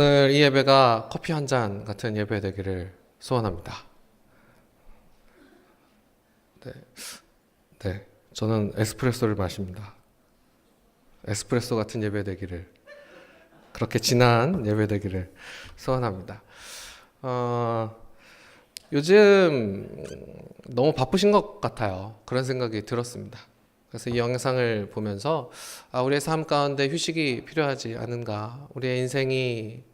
오늘 이 예배가 커피 한 잔 같은 예배 되기를 소원합니다. 네, 네, 저는 에스프레소를 마십니다. 에스프레소 같은 예배 되기를, 그렇게 진한 예배 되기를 소원합니다. 어, 요즘 너무 바쁘신 것 같아요. 그런 생각이 들었습니다. 그래서 이 영상을 보면서 우리의 삶 가운데 휴식이 필요하지 않은가, 우리의 인생이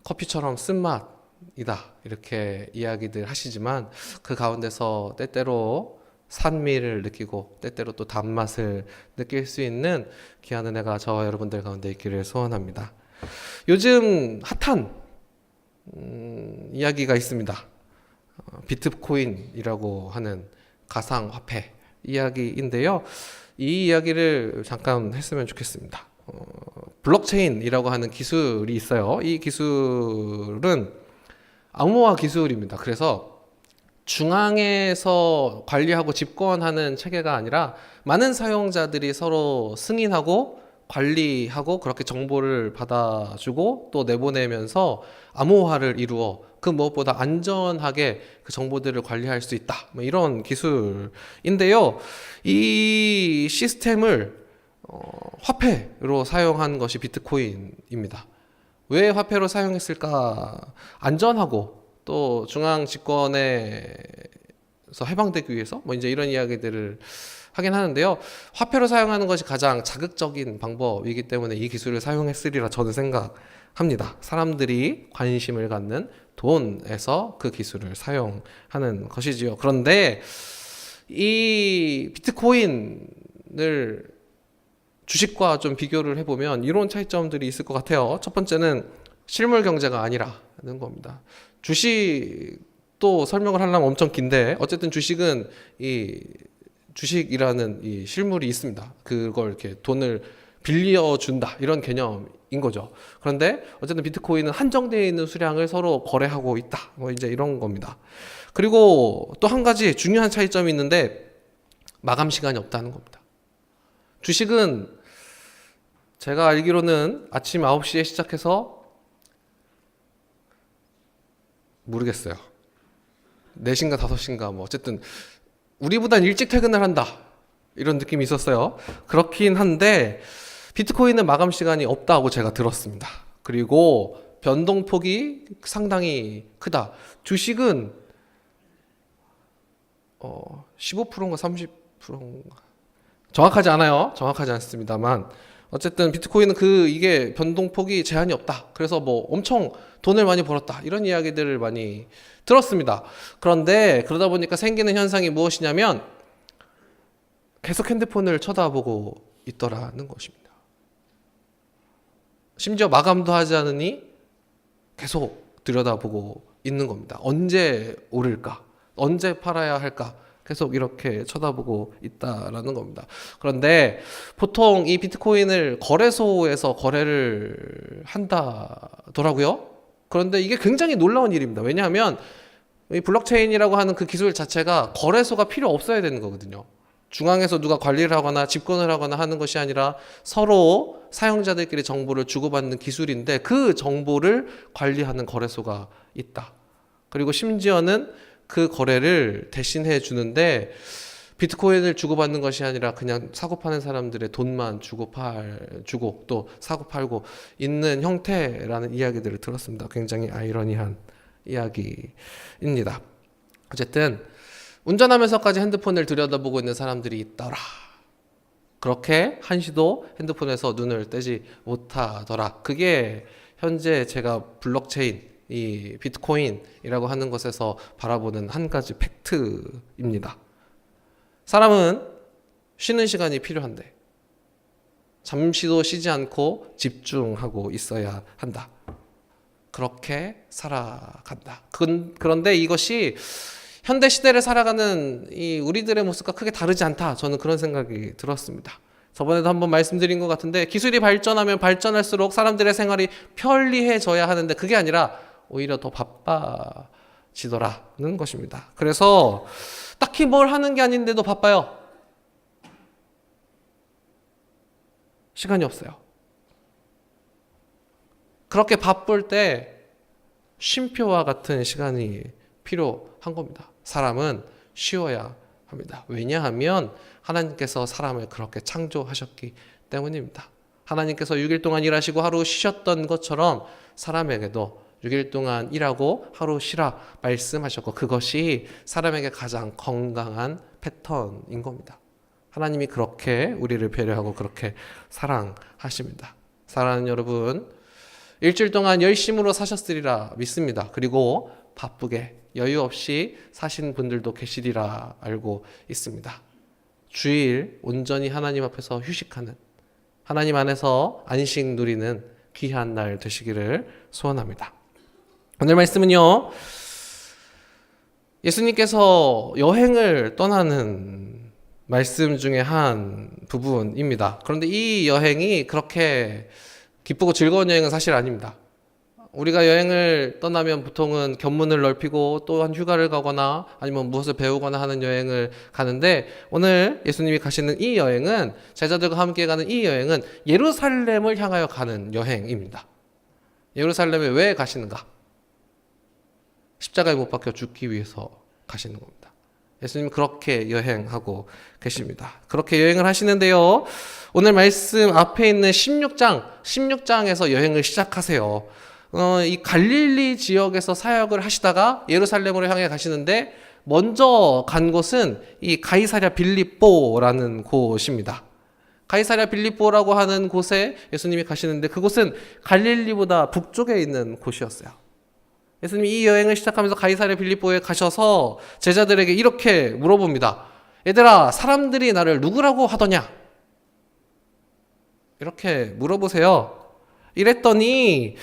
커피처럼 쓴맛이다 이렇게 이야기들 하시지만 그 가운데서 때때로 산미를 느끼고 때때로 또 단맛을 느낄 수 있는 귀한 은혜가 저와 여러분들 가운데 있기를 소원합니다. 요즘 핫한 이야기가 있습니다. 비트코인이라고 하는 가상화폐 이야기인데요. 이 이야기를 잠깐 했으면 좋겠습니다. 블록체인이라고 하는 기술이 있어요. 이 기술은 암호화 기술입니다. 그래서 중앙에서 관리하고 집권하는 체계가 아니라 많은 사용자들이 서로 승인하고 관리하고 그렇게 정보를 받아주고 또 내보내면서 암호화를 이루어 그 무엇보다 안전하게 그 정보들을 관리할 수 있다. 뭐 이런 기술인데요. 이 시스템을 화폐로 사용한 것이 비트코인입니다. 왜 화폐로 사용했을까? 안전하고 또 중앙 집권에서 해방되기 위해서 뭐 이제 이런 이야기들을 하긴 하는데요. 화폐로 사용하는 것이 가장 자극적인 방법이기 때문에 이 기술을 사용했으리라 저는 생각합니다. 사람들이 관심을 갖는 돈에서 그 기술을 사용하는 것이지요. 그런데 이 비트코인을 주식과 좀 비교를 해보면 이런 차이점들이 있을 것 같아요. 첫 번째는 실물 경제가 아니라는 겁니다. 주식도 설명을 하려면 엄청 긴데 어쨌든 주식은 이 주식이라는 이 실물이 있습니다. 그걸 이렇게 돈을 빌려준다 이런 개념인 거죠. 그런데 어쨌든 비트코인은 한정되어 있는 수량을 서로 거래하고 있다. 뭐 이제 이런 겁니다. 그리고 또 한 가지 중요한 차이점이 있는데 마감 시간이 없다는 겁니다. 주식은 제가 알기로는 아침 9시에 시작해서 모르겠어요. 4시인가 5시인가 뭐 어쨌든 우리보단 일찍 퇴근을 한다. 이런 느낌이 있었어요. 그렇긴 한데 비트코인은 마감 시간이 없다고 제가 들었습니다. 그리고 변동폭이 상당히 크다. 주식은 15%인가 30%인가 정확하지 않아요. 정확하지 않습니다만 어쨌든 비트코인은 이게 변동폭이 제한이 없다. 그래서 뭐 엄청 돈을 많이 벌었다. 이런 이야기들을 많이 들었습니다. 그런데 그러다 보니까 생기는 현상이 무엇이냐면 계속 핸드폰을 쳐다보고 있더라는 것입니다. 심지어 마감도 하지 않으니 계속 들여다보고 있는 겁니다. 언제 오를까? 언제 팔아야 할까? 계속 이렇게 쳐다보고 있다라는 겁니다. 그런데 보통 이 비트코인을 거래소에서 거래를 한다더라고요. 그런데 이게 굉장히 놀라운 일입니다. 왜냐하면 이 블록체인이라고 하는 그 기술 자체가 거래소가 필요 없어야 되는 거거든요. 중앙에서 누가 관리를 하거나 집권을 하거나 하는 것이 아니라 서로 사용자들끼리 정보를 주고받는 기술인데 그 정보를 관리하는 거래소가 있다. 그리고 심지어는 그 거래를 대신해 주는데 비트코인을 주고받는 것이 아니라 그냥 사고 파는 사람들의 돈만 주고 또 사고 팔고 있는 형태라는 이야기들을 들었습니다. 굉장히 아이러니한 이야기입니다. 어쨌든 운전하면서까지 핸드폰을 들여다보고 있는 사람들이 있더라. 그렇게 한시도 핸드폰에서 눈을 떼지 못하더라. 그게 현재 제가 블록체인 이 비트코인이라고 하는 것에서 바라보는 한 가지 팩트입니다. 사람은 쉬는 시간이 필요한데 잠시도 쉬지 않고 집중하고 있어야 한다. 그렇게 살아간다. 그런데 이것이 현대 시대를 살아가는 이 우리들의 모습과 크게 다르지 않다. 저는 그런 생각이 들었습니다. 저번에도 한번 말씀드린 것 같은데 기술이 발전하면 발전할수록 사람들의 생활이 편리해져야 하는데 그게 아니라 오히려 더 바빠지더라는 것입니다. 그래서 딱히 뭘 하는 게 아닌데도 바빠요. 시간이 없어요. 그렇게 바쁠 때 쉼표와 같은 시간이 필요한 겁니다. 사람은 쉬어야 합니다. 왜냐하면 하나님께서 사람을 그렇게 창조하셨기 때문입니다. 하나님께서 6일 동안 일하시고 하루 쉬셨던 것처럼 사람에게도 6일 동안 일하고 하루 쉬라 말씀하셨고, 그것이 사람에게 가장 건강한 패턴인 겁니다. 하나님이 그렇게 우리를 배려하고 그렇게 사랑하십니다. 사랑하는 여러분, 일주일 동안 열심으로 사셨으리라 믿습니다. 그리고 바쁘게 여유 없이 사신 분들도 계시리라 알고 있습니다. 주일 온전히 하나님 앞에서 휴식하는, 하나님 안에서 안식 누리는 귀한 날 되시기를 소원합니다. 오늘 말씀은요, 예수님께서 여행을 떠나는 말씀 중에 한 부분입니다. 그런데 이 여행이 그렇게 기쁘고 즐거운 여행은 사실 아닙니다. 우리가 여행을 떠나면 보통은 견문을 넓히고 또한 휴가를 가거나 아니면 무엇을 배우거나 하는 여행을 가는데, 오늘 예수님이 가시는 이 여행은, 제자들과 함께 가는 이 여행은 예루살렘을 향하여 가는 여행입니다. 예루살렘에 왜 가시는가? 십자가에 못 박혀 죽기 위해서 가시는 겁니다. 예수님은 그렇게 여행하고 계십니다. 그렇게 여행을 하시는데요, 오늘 말씀 앞에 있는 16장에서 여행을 시작하세요. 이 갈릴리 지역에서 사역을 하시다가 예루살렘으로 향해 가시는데, 먼저 간 곳은 이 가이사랴 빌립보라는 곳입니다. 가이사랴 빌립보라고 하는 곳에 예수님이 가시는데, 그곳은 갈릴리보다 북쪽에 있는 곳이었어요. 예수님이 이 여행을 시작하면서 가이사랴 빌립보에 가셔서 제자들에게 이렇게 물어봅니다. 얘들아, 사람들이 나를 누구라고 하더냐? 이렇게 물어보세요. 이랬더니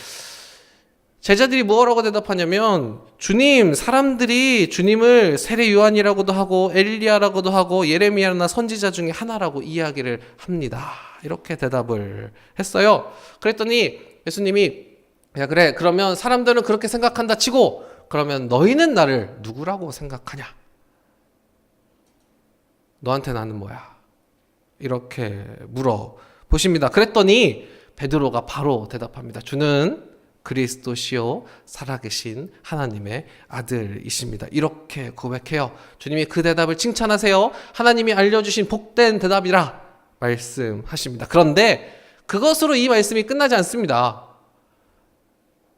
제자들이 뭐라고 대답하냐면, 주님, 사람들이 주님을 세례 요한이라고도 하고 엘리야라고도 하고 예레미야나 선지자 중에 하나라고 이야기를 합니다. 이렇게 대답을 했어요. 그랬더니 예수님이, 야 그래, 그러면 사람들은 그렇게 생각한다 치고, 그러면 너희는 나를 누구라고 생각하냐? 너한테 나는 뭐야? 이렇게 물어보십니다. 그랬더니 베드로가 바로 대답합니다. 주는 그리스도시요 살아계신 하나님의 아들이십니다. 이렇게 고백해요. 주님이 그 대답을 칭찬하세요. 하나님이 알려주신 복된 대답이라 말씀하십니다. 그런데 그것으로 이 말씀이 끝나지 않습니다.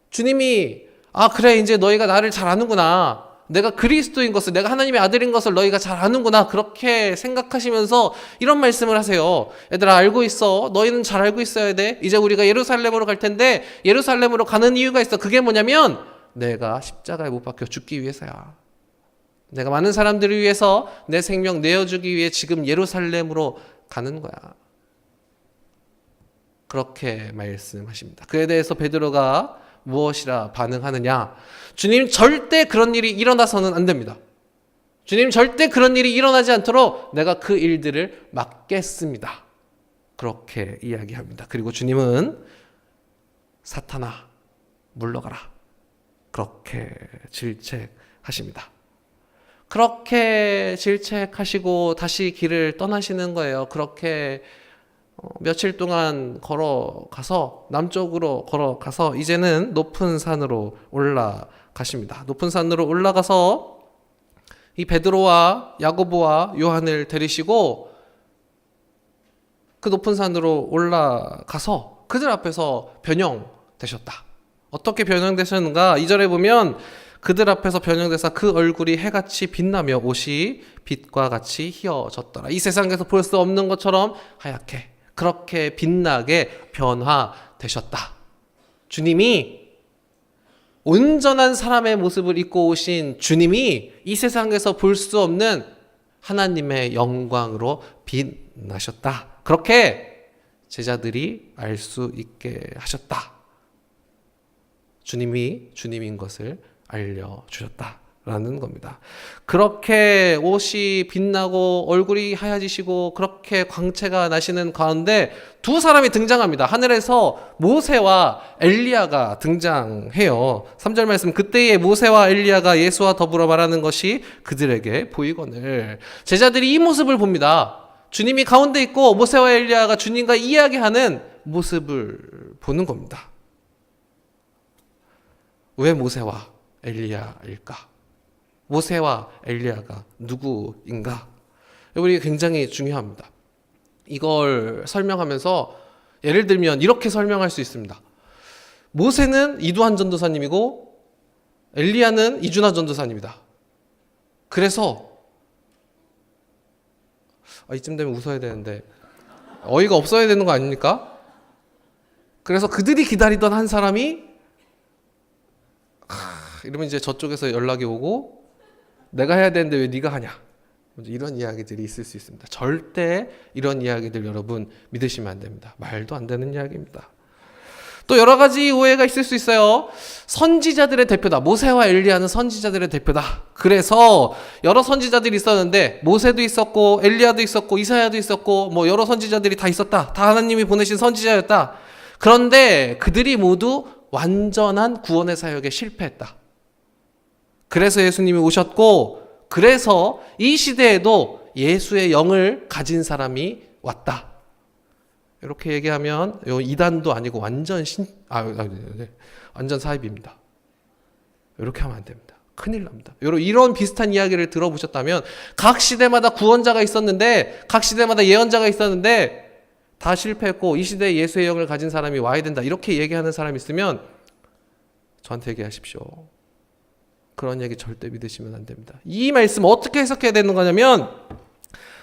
주님이, 아 그래, 이제 너희가 나를 잘 아는구나, 내가 그리스도인 것을, 내가 하나님의 아들인 것을 너희가 잘 아는구나, 그렇게 생각하시면서 이런 말씀을 하세요. 얘들아, 알고 있어. 너희는 잘 알고 있어야 돼. 이제 우리가 예루살렘으로 갈 텐데, 예루살렘으로 가는 이유가 있어. 그게 뭐냐면 내가 십자가에 못 박혀 죽기 위해서야. 내가 많은 사람들을 위해서 내 생명 내어주기 위해 지금 예루살렘으로 가는 거야. 그렇게 말씀하십니다. 그에 대해서 베드로가 무엇이라 반응하느냐? 주님, 절대 그런 일이 일어나서는 안 됩니다. 주님, 절대 그런 일이 일어나지 않도록 내가 그 일들을 막겠습니다. 그렇게 이야기합니다. 그리고 주님은 사탄아 물러가라, 그렇게 질책하십니다. 그렇게 질책하시고 다시 길을 떠나시는 거예요. 그렇게 며칠 동안 걸어가서, 남쪽으로 걸어가서 이제는 높은 산으로 올라가십니다. 높은 산으로 올라가서 이 베드로와 야고보와 요한을 데리시고 그 높은 산으로 올라가서 그들 앞에서 변형되셨다. 어떻게 변형되셨는가? 2절에 보면 그들 앞에서 변형돼서 그 얼굴이 해같이 빛나며 옷이 빛과 같이 희어졌더라. 이 세상에서 볼 수 없는 것처럼 하얗게, 그렇게 빛나게 변화되셨다. 주님이, 온전한 사람의 모습을 입고 오신 주님이 이 세상에서 볼 수 없는 하나님의 영광으로 빛나셨다. 그렇게 제자들이 알 수 있게 하셨다. 주님이 주님인 것을 알려주셨다라는 겁니다. 그렇게 옷이 빛나고 얼굴이 하얘지시고 그렇게 광채가 나시는 가운데 두 사람이 등장합니다. 하늘에서 모세와 엘리야가 등장해요. 3절 말씀, 그때의 모세와 엘리야가 예수와 더불어 말하는 것이 그들에게 보이거늘. 제자들이 이 모습을 봅니다. 주님이 가운데 있고 모세와 엘리야가 주님과 이야기하는 모습을 보는 겁니다. 왜 모세와 엘리야일까? 모세와 엘리야가 누구인가? 이게 굉장히 중요합니다. 이걸 설명하면서 예를 들면 이렇게 설명할 수 있습니다. 모세는 이두한 전도사님이고 엘리야는 이준하 전도사님이다. 그래서 이쯤 되면 웃어야 되는데 어이가 없어야 되는 거 아닙니까? 그래서 그들이 기다리던 한 사람이 이러면 이제 저쪽에서 연락이 오고 내가 해야 되는데 왜 네가 하냐, 이런 이야기들이 있을 수 있습니다. 절대 이런 이야기들 여러분 믿으시면 안 됩니다. 말도 안 되는 이야기입니다. 또 여러 가지 오해가 있을 수 있어요. 선지자들의 대표다. 모세와 엘리야는 선지자들의 대표다. 그래서 여러 선지자들이 있었는데 모세도 있었고 엘리야도 있었고 이사야도 있었고 뭐 여러 선지자들이 다 있었다. 다 하나님이 보내신 선지자였다. 그런데 그들이 모두 완전한 구원의 사역에 실패했다. 그래서 예수님이 오셨고 그래서 이 시대에도 예수의 영을 가진 사람이 왔다. 이렇게 얘기하면 이단도 아니고 완전 완전 사입입니다. 이렇게 하면 안 됩니다. 큰일 납니다. 이런 비슷한 이야기를 들어보셨다면 각 시대마다 구원자가 있었는데 각 시대마다 예언자가 있었는데 다 실패했고 이 시대에 예수의 영을 가진 사람이 와야 된다. 이렇게 얘기하는 사람이 있으면 저한테 얘기하십시오. 그런 얘기 절대 믿으시면 안 됩니다. 이 말씀 어떻게 해석해야 되는 거냐면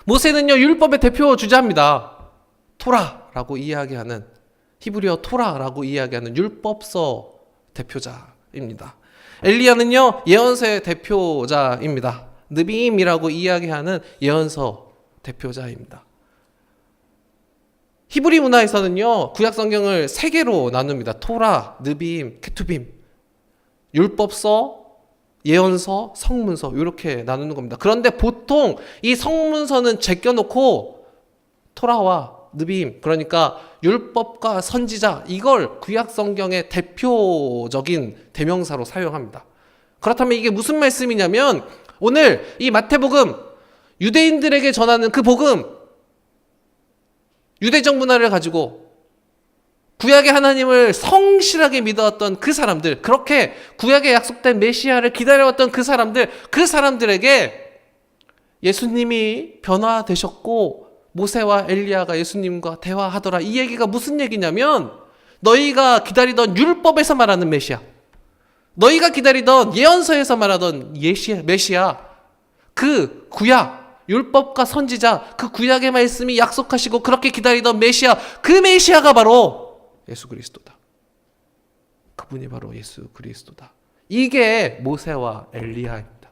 모세는요 율법의 대표 주자입니다. 토라라고 이야기하는 히브리어 토라라고 이야기하는 율법서 대표자입니다. 엘리야는요 예언서의 대표자입니다. 느빔이라고 이야기하는 예언서 대표자입니다. 히브리 문화에서는요 구약 성경을 세 개로 나눕니다. 토라, 느빔, 케투빔. 율법서, 예언서, 성문서 이렇게 나누는 겁니다. 그런데 보통 이 성문서는 제껴놓고 토라와 느빔, 그러니까 율법과 선지자, 이걸 구약 성경의 대표적인 대명사로 사용합니다. 그렇다면 이게 무슨 말씀이냐면 오늘 이 마태복음, 유대인들에게 전하는 그 복음, 유대적 문화를 가지고 구약의 하나님을 성실하게 믿어왔던 그 사람들, 그렇게 구약에 약속된 메시아를 기다려왔던 그 사람들에게 예수님이 변화되셨고 모세와 엘리야가 예수님과 대화하더라. 이 얘기가 무슨 얘기냐면 너희가 기다리던 율법에서 말하는 메시아, 너희가 기다리던 예언서에서 말하던 메시아, 그 구약, 율법과 선지자, 그 구약의 말씀이 약속하시고 그렇게 기다리던 메시아, 그 메시아가 바로 예수 그리스도다. 그분이 바로 예수 그리스도다. 이게 모세와 엘리야입니다.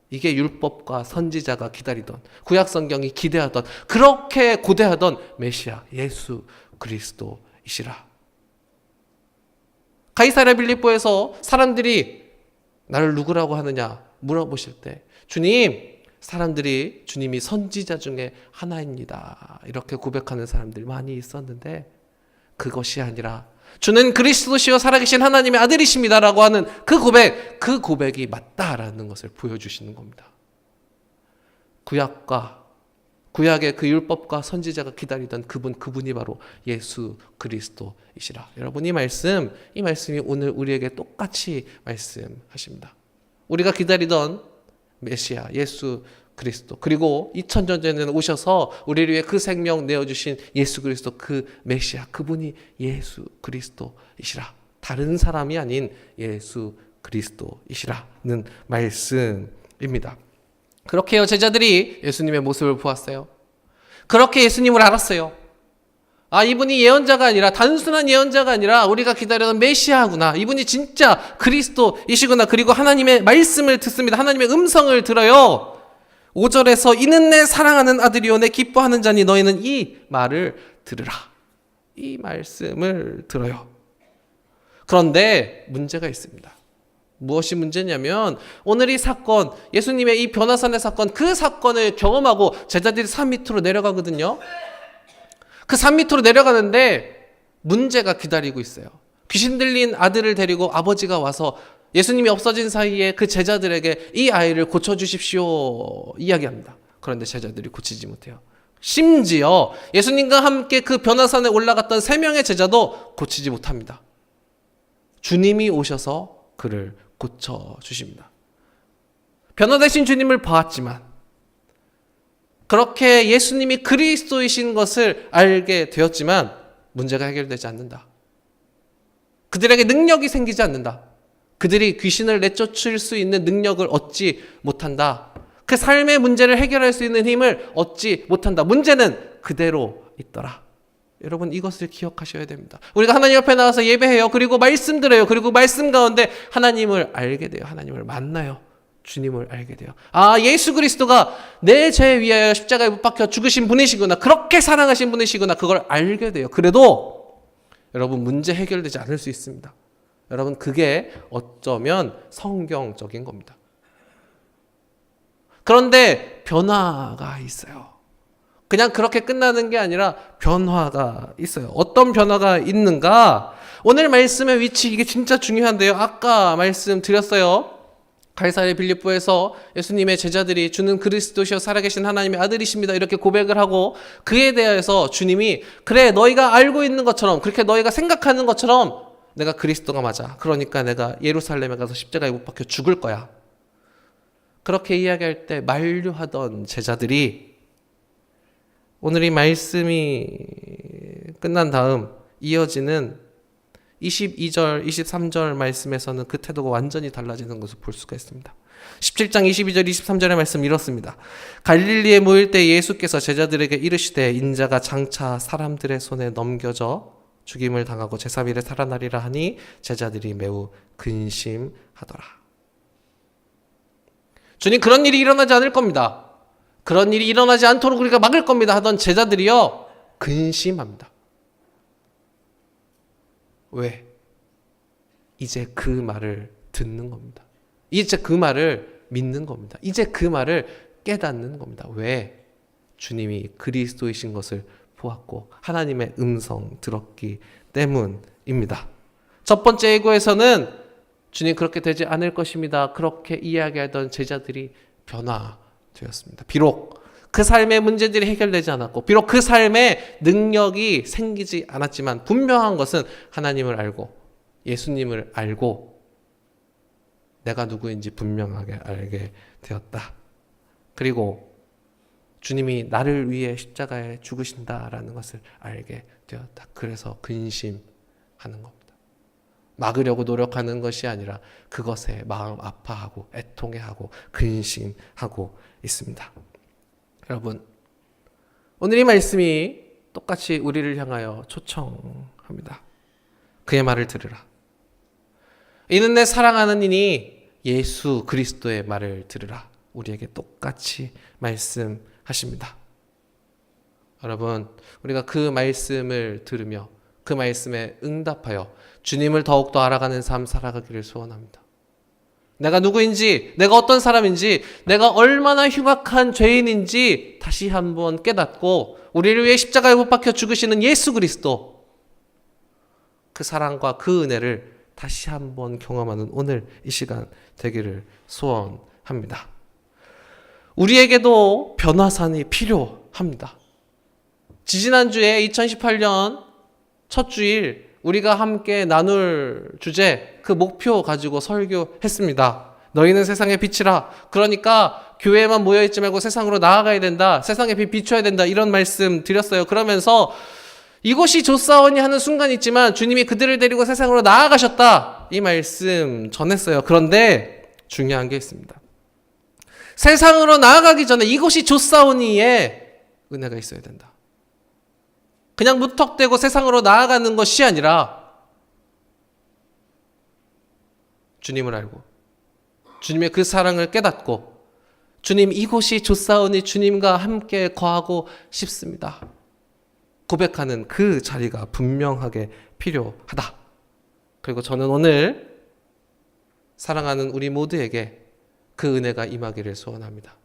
이게 율법과 선지자가 기다리던, 구약 성경이 기대하던, 그렇게 고대하던 메시아 예수 그리스도이시라. 가이사랴 빌립보에서 사람들이 나를 누구라고 하느냐 물어보실 때 사람들이 주님이 선지자 중에 하나입니다. 이렇게 고백하는 사람들이 많이 있었는데 그것이 아니라 주는 그리스도시요 살아계신 하나님의 아들이십니다라고 하는 그 고백이 맞다라는 것을 보여주시는 겁니다. 구약의 그 율법과 선지자가 기다리던 그분이 바로 예수 그리스도이시라. 여러분 이 말씀이 오늘 우리에게 똑같이 말씀하십니다. 우리가 기다리던 메시아 예수 그리스도, 그리고 2000년 전에는 오셔서 우리를 위해 그 생명 내어주신 예수 그리스도, 그 메시아, 그분이 예수 그리스도이시라. 다른 사람이 아닌 예수 그리스도이시라는 말씀입니다. 그렇게 제자들이 예수님의 모습을 보았어요. 그렇게 예수님을 알았어요. 이분이 예언자가 아니라, 단순한 예언자가 아니라 우리가 기다리던 메시아구나. 이분이 진짜 그리스도이시구나. 그리고 하나님의 말씀을 듣습니다. 하나님의 음성을 들어요. 5절에서 이는 내 사랑하는 아들이요 내 기뻐하는 자니 너희는 이 말을 들으라. 이 말씀을 들어요. 그런데 문제가 있습니다. 무엇이 문제냐면 오늘 이 사건, 예수님의 이 변화산의 사건, 그 사건을 경험하고 제자들이 산 밑으로 내려가거든요. 그 산 밑으로 내려가는데 문제가 기다리고 있어요. 귀신 들린 아들을 데리고 아버지가 와서 예수님이 없어진 사이에 그 제자들에게 이 아이를 고쳐주십시오 이야기합니다. 그런데 제자들이 고치지 못해요. 심지어 예수님과 함께 그 변화산에 올라갔던 3명의 제자도 고치지 못합니다. 주님이 오셔서 그를 고쳐주십니다. 변화 되신 주님을 보았지만 그렇게 예수님이 그리스도이신 것을 알게 되었지만 문제가 해결되지 않는다. 그들에게 능력이 생기지 않는다. 그들이 귀신을 내쫓을 수 있는 능력을 얻지 못한다. 그 삶의 문제를 해결할 수 있는 힘을 얻지 못한다. 문제는 그대로 있더라. 여러분, 이것을 기억하셔야 됩니다. 우리가 하나님 앞에 나와서 예배해요. 그리고 말씀 들어요. 그리고 말씀 가운데 하나님을 알게 돼요. 하나님을 만나요. 주님을 알게 돼요. 아, 예수 그리스도가 내 죄 위하여 십자가에 못 박혀 죽으신 분이시구나. 그렇게 사랑하신 분이시구나. 그걸 알게 돼요. 그래도 여러분, 문제 해결되지 않을 수 있습니다. 여러분, 그게 어쩌면 성경적인 겁니다. 그런데 변화가 있어요. 그냥 그렇게 끝나는 게 아니라 변화가 있어요. 어떤 변화가 있는가? 오늘 말씀의 위치, 이게 진짜 중요한데요. 아까 말씀드렸어요. 가이사랴 빌립보에서 예수님의 제자들이 주는 그리스도시여 살아계신 하나님의 아들이십니다, 이렇게 고백을 하고 그에 대해서 주님이 그래, 너희가 알고 있는 것처럼, 그렇게 너희가 생각하는 것처럼 내가 그리스도가 맞아. 그러니까 내가 예루살렘에 가서 십자가에 못 박혀 죽을 거야. 그렇게 이야기할 때 만류하던 제자들이 오늘 이 말씀이 끝난 다음 이어지는 22절, 23절 말씀에서는 그 태도가 완전히 달라지는 것을 볼 수가 있습니다. 17장 22절, 23절의 말씀 이렇습니다. 갈릴리에 모일 때 예수께서 제자들에게 이르시되 인자가 장차 사람들의 손에 넘겨져 죽임을 당하고 제3일에 살아나리라 하니 제자들이 매우 근심하더라. 주님, 그런 일이 일어나지 않을 겁니다. 그런 일이 일어나지 않도록 우리가 막을 겁니다 하던 제자들이요, 근심합니다. 왜? 이제 그 말을 듣는 겁니다. 이제 그 말을 믿는 겁니다. 이제 그 말을 깨닫는 겁니다. 왜? 주님이 그리스도이신 것을 보았고 하나님의 음성 들었기 때문입니다. 첫 번째 예고에서는 주님 그렇게 되지 않을 것입니다. 그렇게 이야기하던 제자들이 변화되었습니다. 비록 그 삶의 문제들이 해결되지 않았고 비록 그 삶에 능력이 생기지 않았지만 분명한 것은 하나님을 알고 예수님을 알고 내가 누구인지 분명하게 알게 되었다. 그리고 주님이 나를 위해 십자가에 죽으신다라는 것을 알게 되었다. 그래서 근심하는 겁니다. 막으려고 노력하는 것이 아니라 그것에 마음 아파하고 애통해하고 근심하고 있습니다. 여러분, 오늘 이 말씀이 똑같이 우리를 향하여 초청합니다. 그의 말을 들으라. 이는 내 사랑하는 이니 예수 그리스도의 말을 들으라. 우리에게 똑같이 말씀하십니다. 여러분, 우리가 그 말씀을 들으며 그 말씀에 응답하여 주님을 더욱더 알아가는 삶 살아가기를 소원합니다. 내가 누구인지, 내가 어떤 사람인지, 내가 얼마나 흉악한 죄인인지 다시 한번 깨닫고 우리를 위해 십자가에 못 박혀 죽으시는 예수 그리스도, 그 사랑과 그 은혜를 다시 한번 경험하는 오늘 이 시간 되기를 소원합니다. 우리에게도 변화산이 필요합니다. 지지난주에 2018년 첫 주일 우리가 함께 나눌 주제, 그 목표 가지고 설교했습니다. 너희는 세상의 빛이라. 그러니까 교회에만 모여있지 말고 세상으로 나아가야 된다. 세상에 빛 비춰야 된다. 이런 말씀 드렸어요. 그러면서 이곳이 좋사오니 하는 순간이 있지만 주님이 그들을 데리고 세상으로 나아가셨다. 이 말씀 전했어요. 그런데 중요한 게 있습니다. 세상으로 나아가기 전에 이곳이 좋사오니에 은혜가 있어야 된다. 그냥 무턱대고 세상으로 나아가는 것이 아니라 주님을 알고 주님의 그 사랑을 깨닫고 주님, 이곳이 좋사오니 주님과 함께 거하고 싶습니다. 고백하는 그 자리가 분명하게 필요하다. 그리고 저는 오늘 사랑하는 우리 모두에게 그 은혜가 임하기를 소원합니다.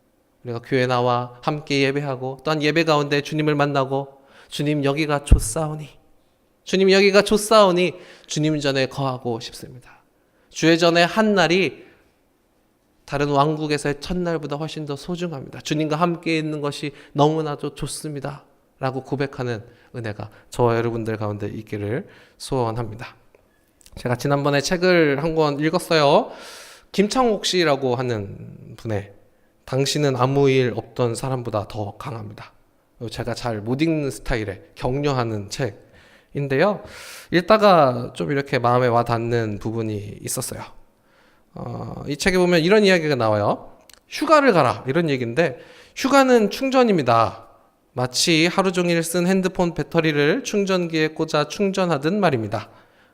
우리가 교회 나와 함께 예배하고 또한 예배 가운데 주님을 만나고 주님 여기가 좋사오니, 주님 여기가 좋사오니 주님 전에 거하고 싶습니다. 주의 전에 한 날이 다른 왕국에서의 첫날보다 훨씬 더 소중합니다. 주님과 함께 있는 것이 너무나도 좋습니다. 라고 고백하는 은혜가 저와 여러분들 가운데 있기를 소원합니다. 제가 지난번에 책을 한 권 읽었어요. 김창옥 씨라고 하는 분의 당신은 아무 일 없던 사람보다 더 강합니다. 제가 잘 못 읽는 스타일의 격려하는 책인데요. 읽다가 좀 이렇게 마음에 와 닿는 부분이 있었어요. 이 책에 보면 이런 이야기가 나와요. 휴가를 가라 이런 얘기인데, 휴가는 충전입니다. 마치 하루 종일 쓴 핸드폰 배터리를 충전기에 꽂아 충전하듯 말입니다.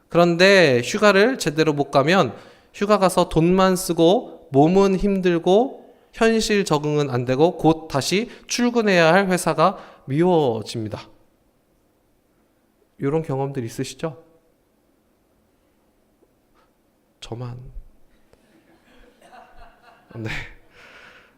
그런데 휴가를 제대로 못 가면 휴가 가서 돈만 쓰고 몸은 힘들고 현실 적응은 안 되고 곧 다시 출근해야 할 회사가 미워집니다. 이런 경험들 있으시죠? 저만. 네.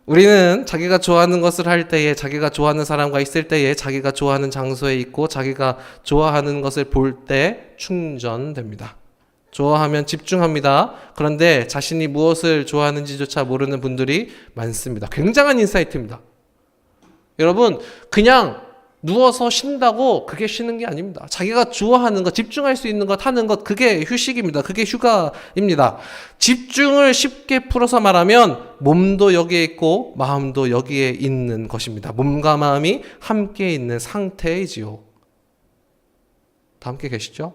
우리는 자기가 좋아하는 것을 할 때에, 자기가 좋아하는 사람과 있을 때에, 자기가 좋아하는 장소에 있고 자기가 좋아하는 것을 볼 때 충전됩니다. 좋아하면 집중합니다. 그런데 자신이 무엇을 좋아하는지조차 모르는 분들이 많습니다. 굉장한 인사이트입니다. 여러분, 그냥 누워서 쉰다고 그게 쉬는 게 아닙니다. 자기가 좋아하는 것, 집중할 수 있는 것 하는 것, 그게 휴식입니다. 그게 휴가입니다. 집중을 쉽게 풀어서 말하면 몸도 여기에 있고 마음도 여기에 있는 것입니다. 몸과 마음이 함께 있는 상태이지요. 다 함께 계시죠?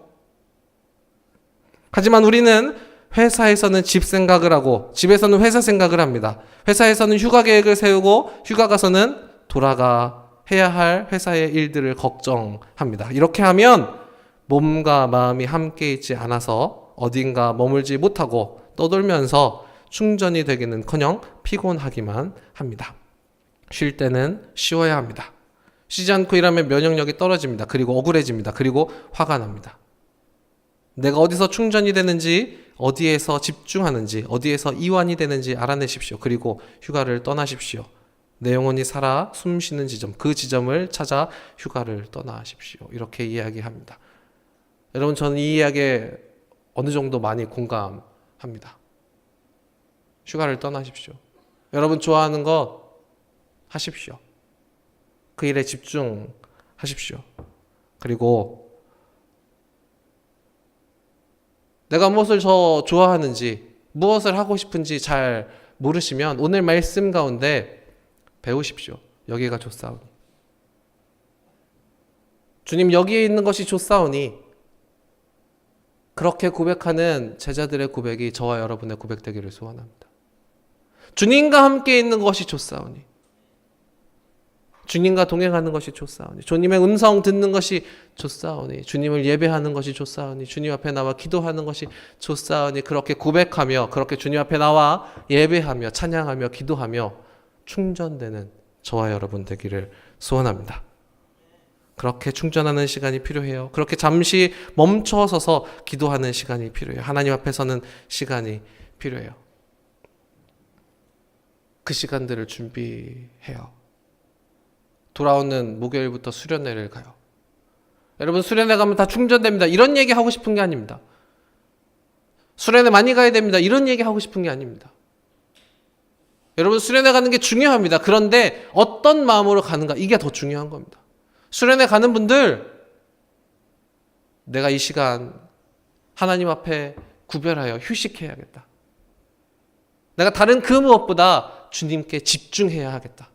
하지만 우리는 회사에서는 집 생각을 하고 집에서는 회사 생각을 합니다. 회사에서는 휴가 계획을 세우고 휴가 가서는 돌아가 해야 할 회사의 일들을 걱정합니다. 이렇게 하면 몸과 마음이 함께 있지 않아서 어딘가 머물지 못하고 떠돌면서 충전이 되기는커녕 피곤하기만 합니다. 쉴 때는 쉬어야 합니다. 쉬지 않고 일하면 면역력이 떨어집니다. 그리고 억울해집니다. 그리고 화가 납니다. 내가 어디서 충전이 되는지, 어디에서 집중하는지, 어디에서 이완이 되는지 알아내십시오. 그리고 휴가를 떠나십시오. 내 영혼이 살아 숨쉬는 지점, 그 지점을 찾아 휴가를 떠나십시오. 이렇게 이야기합니다. 여러분, 저는 이 이야기에 어느 정도 많이 공감합니다. 휴가를 떠나십시오. 여러분 좋아하는 것 하십시오. 그 일에 집중하십시오. 그리고 내가 무엇을 더 좋아하는지, 무엇을 하고 싶은지 잘 모르시면 오늘 말씀 가운데 배우십시오. 여기가 좋사오니. 주님, 여기에 있는 것이 좋사오니. 그렇게 고백하는 제자들의 고백이 저와 여러분의 고백되기를 소원합니다. 주님과 함께 있는 것이 좋사오니. 주님과 동행하는 것이 좋사오니. 주님의 음성 듣는 것이 좋사오니. 주님을 예배하는 것이 좋사오니. 주님 앞에 나와 기도하는 것이 좋사오니. 그렇게 고백하며, 그렇게 주님 앞에 나와 예배하며 찬양하며 기도하며 충전되는 저와 여러분 되기를 소원합니다. 그렇게 충전하는 시간이 필요해요. 그렇게 잠시 멈춰서서 기도하는 시간이 필요해요. 하나님 앞에 서는 시간이 필요해요. 그 시간들을 준비해요. 돌아오는 목요일부터 수련회를 가요. 여러분, 수련회 가면 다 충전됩니다. 이런 얘기 하고 싶은 게 아닙니다. 수련회 많이 가야 됩니다. 이런 얘기 하고 싶은 게 아닙니다. 여러분, 수련회 가는 게 중요합니다. 그런데 어떤 마음으로 가는가, 이게 더 중요한 겁니다. 수련회 가는 분들, 내가 이 시간 하나님 앞에 구별하여 휴식해야겠다. 내가 다른 그 무엇보다 주님께 집중해야 하겠다.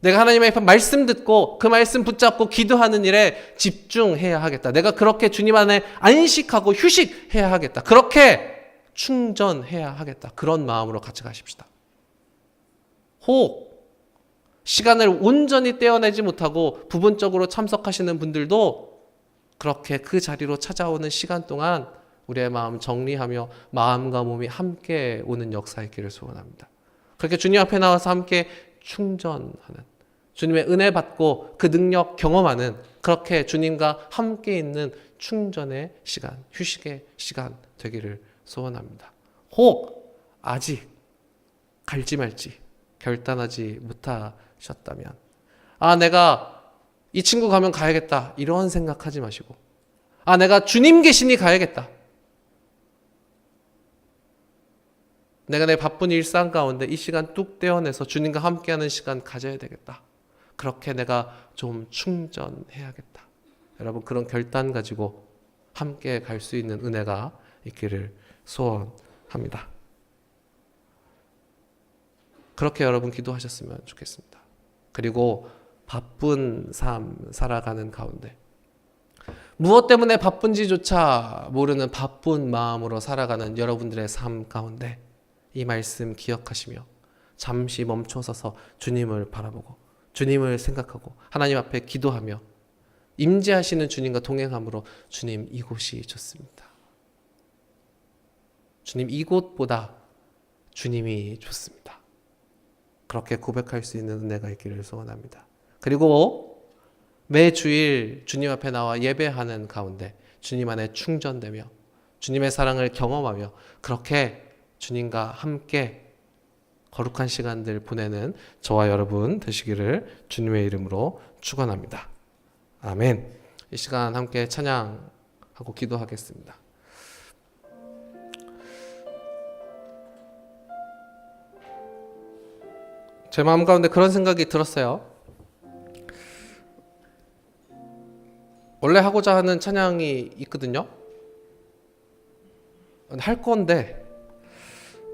내가 하나님의 말씀 듣고 그 말씀 붙잡고 기도하는 일에 집중해야 하겠다. 내가 그렇게 주님 안에 안식하고 휴식해야 하겠다. 그렇게 충전해야 하겠다. 그런 마음으로 같이 가십시다. 혹 시간을 온전히 떼어내지 못하고 부분적으로 참석하시는 분들도 그렇게 그 자리로 찾아오는 시간 동안 우리의 마음 정리하며 마음과 몸이 함께 오는 역사 있기를 소원합니다. 그렇게 주님 앞에 나와서 함께 충전하는, 주님의 은혜 받고 그 능력 경험하는, 그렇게 주님과 함께 있는 충전의 시간, 휴식의 시간 되기를 소원합니다. 혹 아직 갈지 말지 결단하지 못하셨다면, 내가 이 친구 가면 가야겠다, 이런 생각하지 마시고, 내가 주님 계시니 가야겠다, 내가 내 바쁜 일상 가운데 이 시간 뚝 떼어내서 주님과 함께하는 시간 가져야 되겠다, 그렇게 내가 좀 충전해야겠다. 여러분, 그런 결단 가지고 함께 갈 수 있는 은혜가 있기를 소원합니다. 그렇게 여러분 기도하셨으면 좋겠습니다. 그리고 바쁜 삶 살아가는 가운데 무엇 때문에 바쁜지조차 모르는 바쁜 마음으로 살아가는 여러분들의 삶 가운데 이 말씀 기억하시며 잠시 멈춰서서 주님을 바라보고 주님을 생각하고 하나님 앞에 기도하며 임재하시는 주님과 동행함으로 주님 이곳이 좋습니다. 주님 이곳보다 주님이 좋습니다. 그렇게 고백할 수 있는 은혜가 있기를 소원합니다. 그리고 매 주일 주님 앞에 나와 예배하는 가운데 주님 안에 충전되며 주님의 사랑을 경험하며 그렇게 주님과 함께 거룩한 시간들 보내는 저와 여러분 되시기를 주님의 이름으로 축원합니다. 아멘. 이 시간 함께 찬양하고 기도하겠습니다. 제 마음 가운데 그런 생각이 들었어요. 원래 하고자 하는 찬양이 있거든요. 할 건데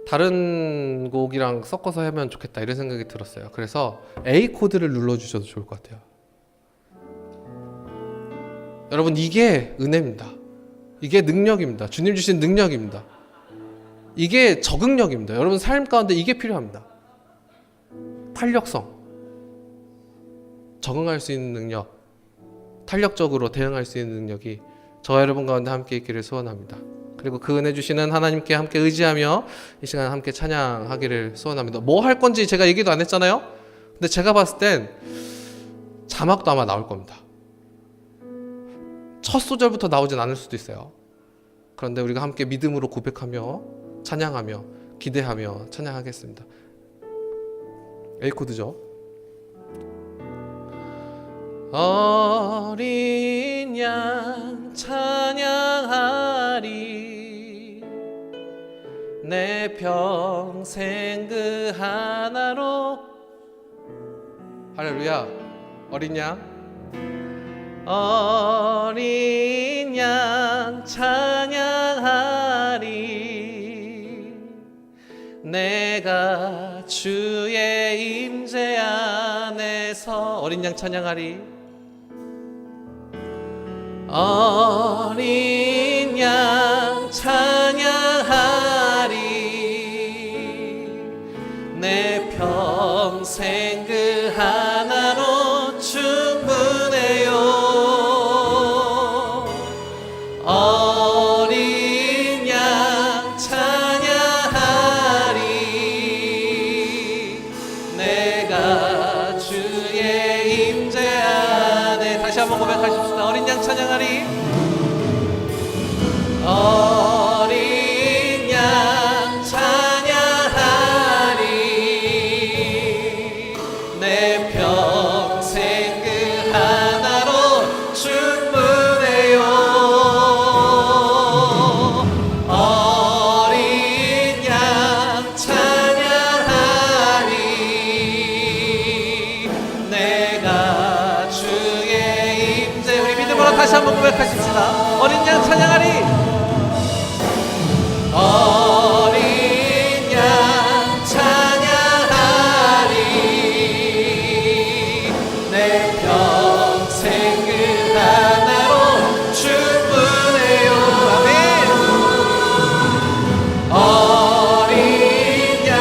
다른 곡이랑 섞어서 하면 좋겠다 이런 생각이 들었어요. 그래서 A 코드를 눌러주셔도 좋을 것 같아요. 여러분 이게 은혜입니다. 이게 능력입니다. 주님 주신 능력입니다. 이게 적응력입니다. 여러분 삶 가운데 이게 필요합니다. 탄력성, 적응할 수 있는 능력, 탄력적으로 대응할 수 있는 능력이 저와 여러분 가운데 함께 있기를 소원합니다. 그리고 그 은혜 주시는 하나님께 함께 의지하며 이 시간 함께 찬양하기를 소원합니다. 뭐 할 건지 제가 얘기도 안 했잖아요. 근데 제가 봤을 땐 자막도 아마 나올 겁니다. 첫 소절부터 나오진 않을 수도 있어요. 그런데 우리가 함께 믿음으로 고백하며 찬양하며 기대하며 찬양하겠습니다. A 코드죠. 어린 양 찬양하리 내 평생 그 하나로 할렐루야. 어린 양 찬양하리 내가 주의 임재 안에서 어린 양 찬양하리 어린 양 찬양하리 내 평생 그 하나로 충분해요 어린 양 찬양하리 내가 주의 임재 안에 다시 한번 고백하십시다. 어린 양 찬양하리 어린 양 찬양하리 내 평생 그 하나로 충분해요 어린 양 찬양하리 내가 주의 임재 우리 믿음으로 다시 한번 고백하십시다. 어린 양 찬양하리 어린 양 찬양하리 내 평생 그 하나로 충분해요 아멘 어린 양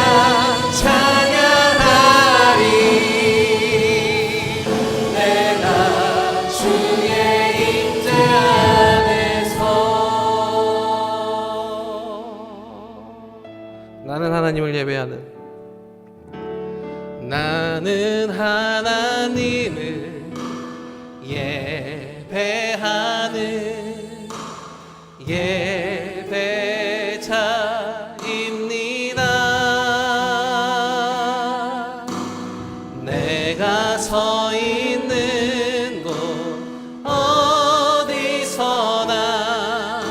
찬양하리 내가 주의 임재 나는 하나님을 예배하는 나는 하나님을 예배하는 예배자입니다. 내가 서 있는 곳 어디서나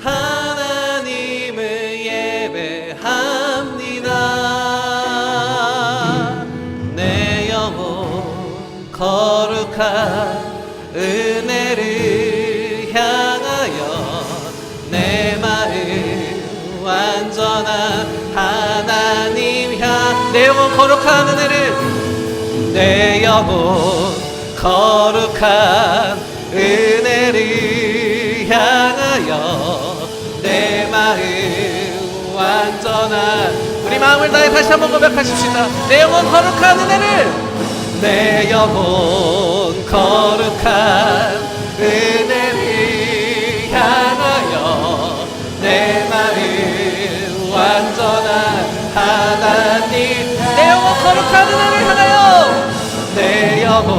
하나님을 예배합니다. 내 영혼 거룩한 은혜를 향하여 내 마음 완전한 하나님 내 영혼 거룩한 은혜를 내 영혼 거룩한 은혜를 향하여 내 마음 완전한 우리 마음을 다해 다시 한번 고백하십시다. 내 영혼 거룩한 은혜를 내 영혼 거룩한 은혜를 향하여 내 마음 완전한 하나님 내 영혼 거룩한 은혜를 향하여 내 영혼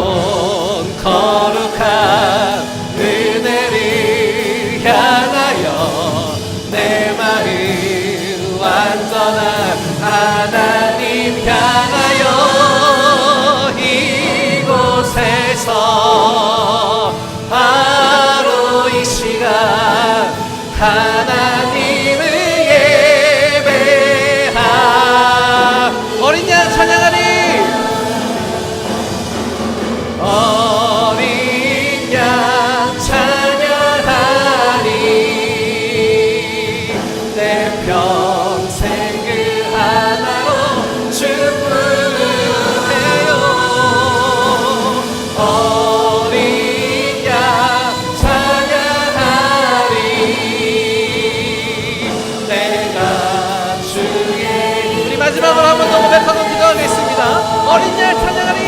거룩한 은혜를 향하여 내 마음 완전한 하나님 향하여 이곳에서 바로 이 시간 하나님을 예배하 어린 양 찬양하리 어린 양 찬양하리 내 평생 그 하나로 충분해요 어린 양 찬양하리 내가 주의 우리 마지막으로 한 번 더 고백하고 기도하겠습니다. 어린 양 찬양하리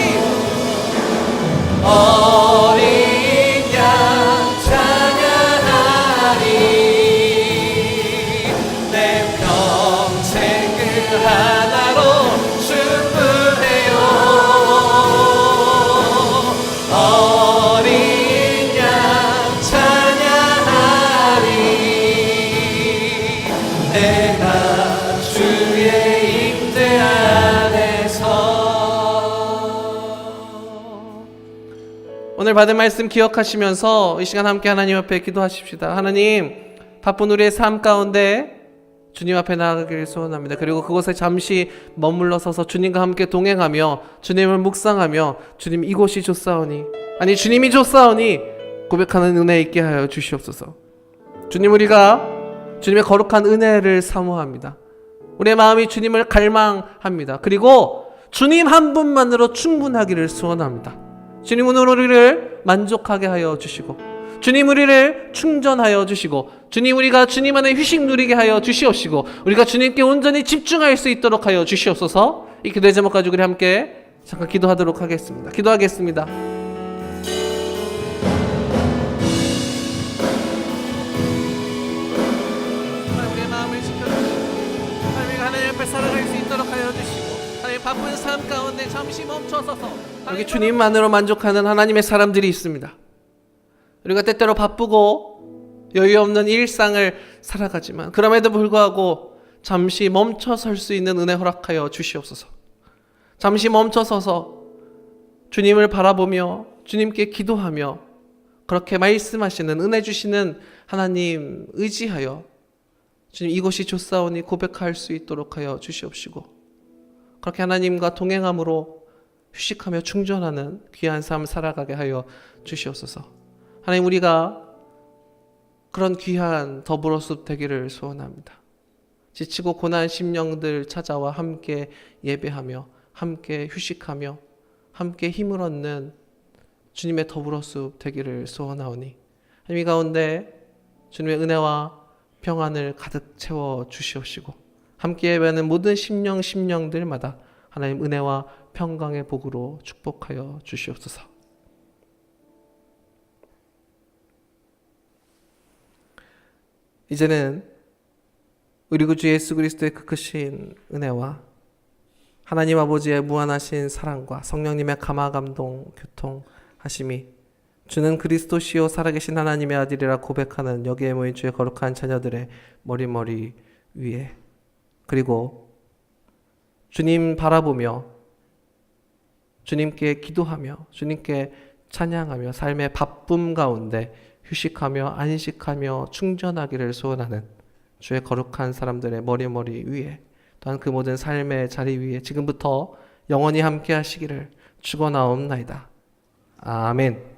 어린 양 찬양하리 내 평생 그 하나로 충분해요 어린 양 찬양하리 내가 주의 임재 안에서 오늘 받은 말씀 기억하시면서 이 시간 함께 하나님 앞에 기도하십시다. 하나님, 바쁜 우리의 삶 가운데 주님 앞에 나아가기를 소원합니다. 그리고 그곳에 잠시 머물러 서서 주님과 함께 동행하며 주님을 묵상하며 주님 이곳이 좋사오니 아니 주님이 좋사오니 고백하는 은혜 있게 하여 주시옵소서. 주님 우리가 주님의 거룩한 은혜를 사모합니다. 우리의 마음이 주님을 갈망합니다. 그리고 주님 한 분만으로 충분하기를 소원합니다. 주님 오늘 우리를 만족하게 하여 주시고 주님 우리를 충전하여 주시고 주님 우리가 주님 안에 휴식 누리게 하여 주시옵시고 우리가 주님께 온전히 집중할 수 있도록 하여 주시옵소서. 이 기도의 제목 가지고 우리 함께 잠깐 기도하도록 하겠습니다. 기도하겠습니다. 우리의 마음을 지켜주시고 하나님 앞에 살아갈 수 있도록 하여 주시고 바쁜 삶 가운데 잠시 멈춰서서 여기 주님만으로 만족하는 하나님의 사람들이 있습니다. 우리가 때때로 바쁘고 여유 없는 일상을 살아가지만 그럼에도 불구하고 잠시 멈춰 설 수 있는 은혜 허락하여 주시옵소서. 잠시 멈춰서서 주님을 바라보며 주님께 기도하며 그렇게 말씀하시는 은혜 주시는 하나님 의지하여 주님 이곳이 좋사오니 고백할 수 있도록 하여 주시옵시고 그렇게 하나님과 동행함으로 휴식하며 충전하는 귀한 삶 살아가게 하여 주시옵소서. 하나님 우리가 그런 귀한 더불어숲 되기를 소원합니다. 지치고 고난 심령들 찾아와 함께 예배하며 함께 휴식하며 함께 힘을 얻는 주님의 더불어숲 되기를 소원하오니 하나님 이 가운데 주님의 은혜와 평안을 가득 채워 주시옵시고 함께 예배하는 모든 심령들마다 하나님 은혜와 평강의 복으로 축복하여 주시옵소서. 이제는 우리 구주 예수 그리스도의 그 크신 은혜와 하나님 아버지의 무한하신 사랑과 성령님의 감화 감동 교통하심이 주는 그리스도시요 살아계신 하나님의 아들이라 고백하는 여기에 모인 주의 거룩한 자녀들의 머리 위에 그리고 주님 바라보며 주님께 기도하며 주님께 찬양하며 삶의 바쁨 가운데 휴식하며 안식하며 충전하기를 소원하는 주의 거룩한 사람들의 머리 위에 또한 그 모든 삶의 자리 위에 지금부터 영원히 함께 하시기를 축원하옵나이다. 아멘.